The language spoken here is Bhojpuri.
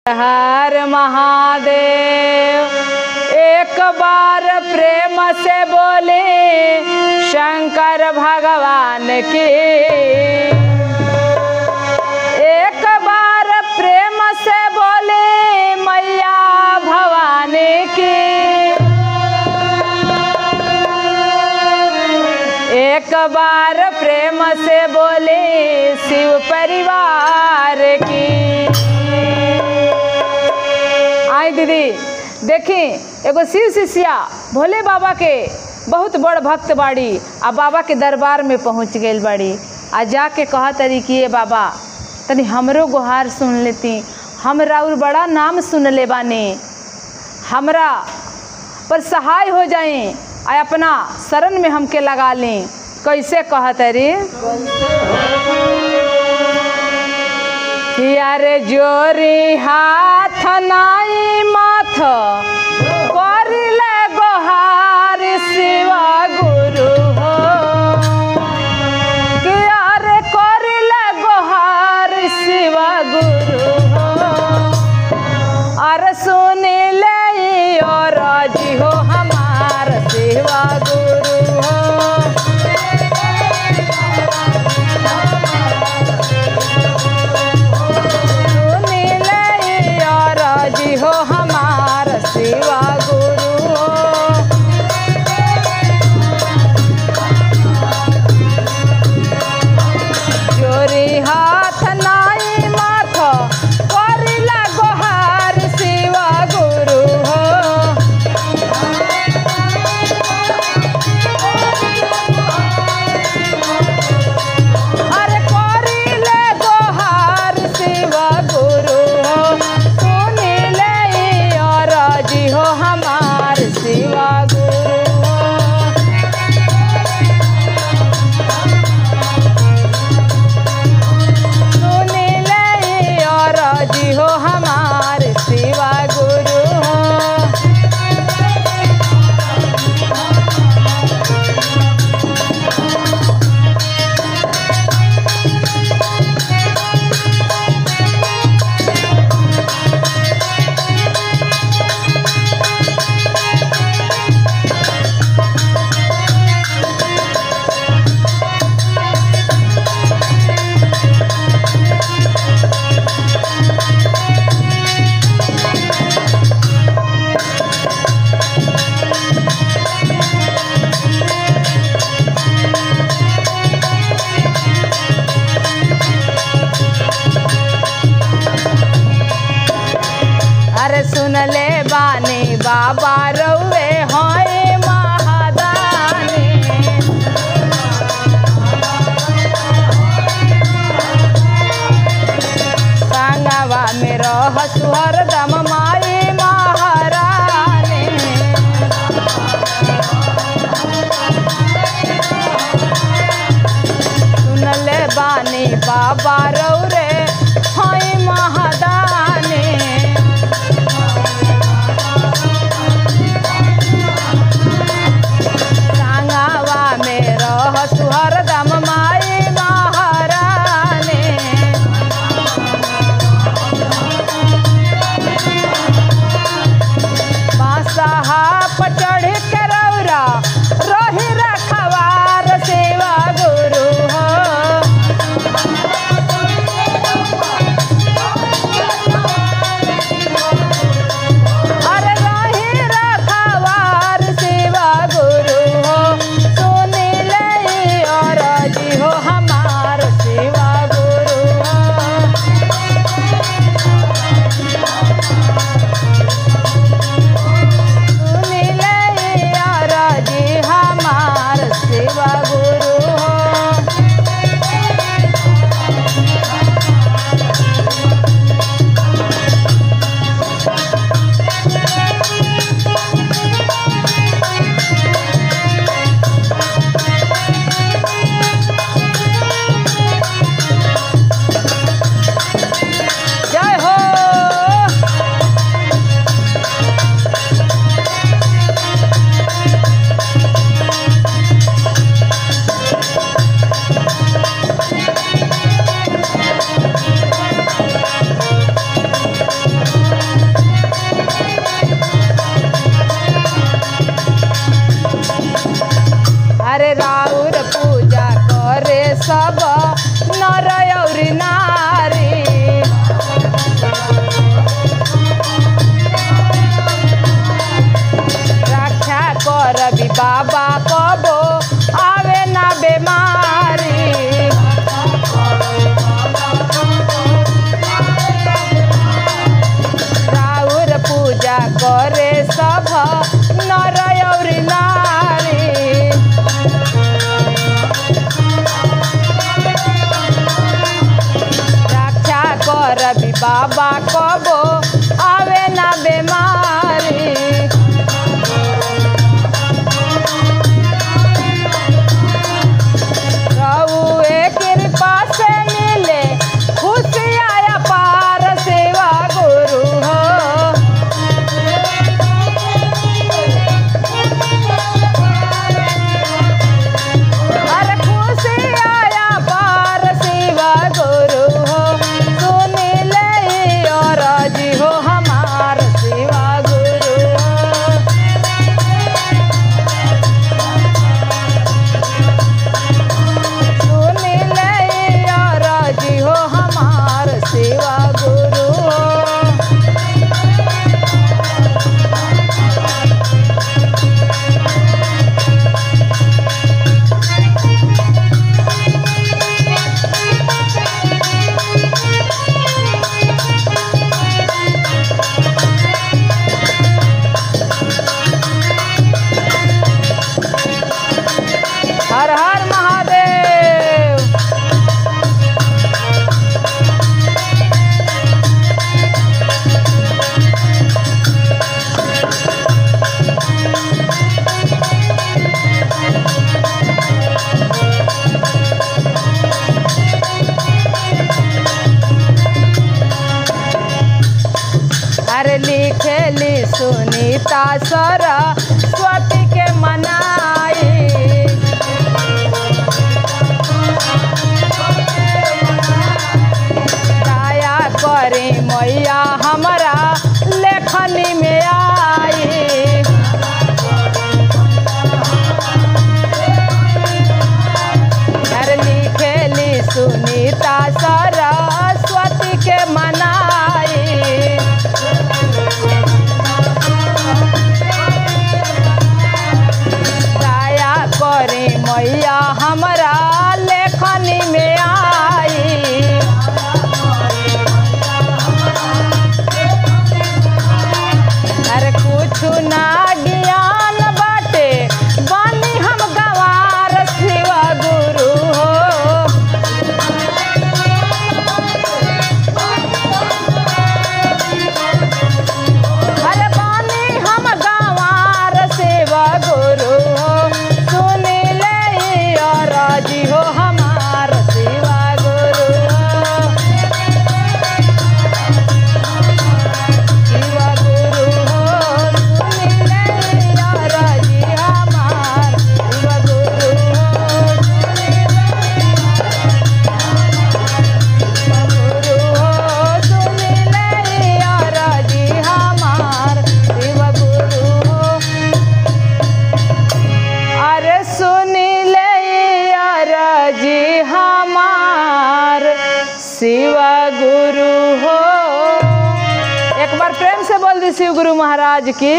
हर महादेव। एक बार प्रेम से बोले शंकर भगवान की, एक बार प्रेम से बोले मैया भवानी की, एक बार प्रेम से बोले शिव परिवार की। आई दीदी देखी एगो शिव शिष्या भोले बाबा के बहुत बड़ भक्त बाड़ी आ बाबा के दरबार में पहुंच गई बाड़ी। आ जाके कहा तरी कि ये बाबा तनी हमरो गुहार सुन लेती, हम राउर बड़ा नाम सुन ले बानी, हमरा पर सहाय हो जाए आ अपना शरण में हमके लगा लें। कैसे कहा तरी यारे जोरी हाथ नाई माथ करिले गोहार शिवा गुरु हो, कि यारे करिले गोहार शिवा गुरु हो। अरे सुनिले और जी हो हमार शिवा गुरु हो, हो हमार शिवा गुरु हो। जोरी हाथ नाई माथ करिला गोहार शिवा गुरु हो। अरे करिले गोहार शिवा गुरु हो, जी हो हमार शिवा गुरु हो। सुनी ले और जी हो हमार शिवा गुरु हो। अरे सुन ले बानी बाबा रउए होए महादानी, संगवा में रह हरदम माई महारानी। सुन ले बानी बाबा रउरे होए महादानी, हरदम माई महारानी। बाबा कबो आवे ना बीमारी। रहुए कृपा से मिले खुशियाँ पार सेवा गुरु हो। अरे खुशियाँ पार सेवा गुरु हो। सुन ले और जी हो हमार सेवा गुरु हो। सुन ले और जी हो हमार सेवा गुरु हो। हर हर महादेव। अरे लिखेली सुनीता सरस्वती के मनाई। दया करी मैया हमारा लेखनी में आई। अरे लिखेली सुनीता सरस्वती के मनाई। दया करी मैया हमारा लेखनी में आई। अरे कुछ ना ज्ञान बाटे बानी हम गवार शिवा गुरु हो। अरे बानी हम गवार शिवा गुरु हो। सुन ले और जी हो हमार शिवा गुरु हो। शिवा गुरु हो। सुन ले और जी हमार शिवा गुरु हो। गुरु हो। सुन ले और जी हमार शिवा गुरु हो। अरे सुन ले और जी हमार शिवा गुरु हो। एक बार प्रेम से बोल दी शिव गुरु महाराज की।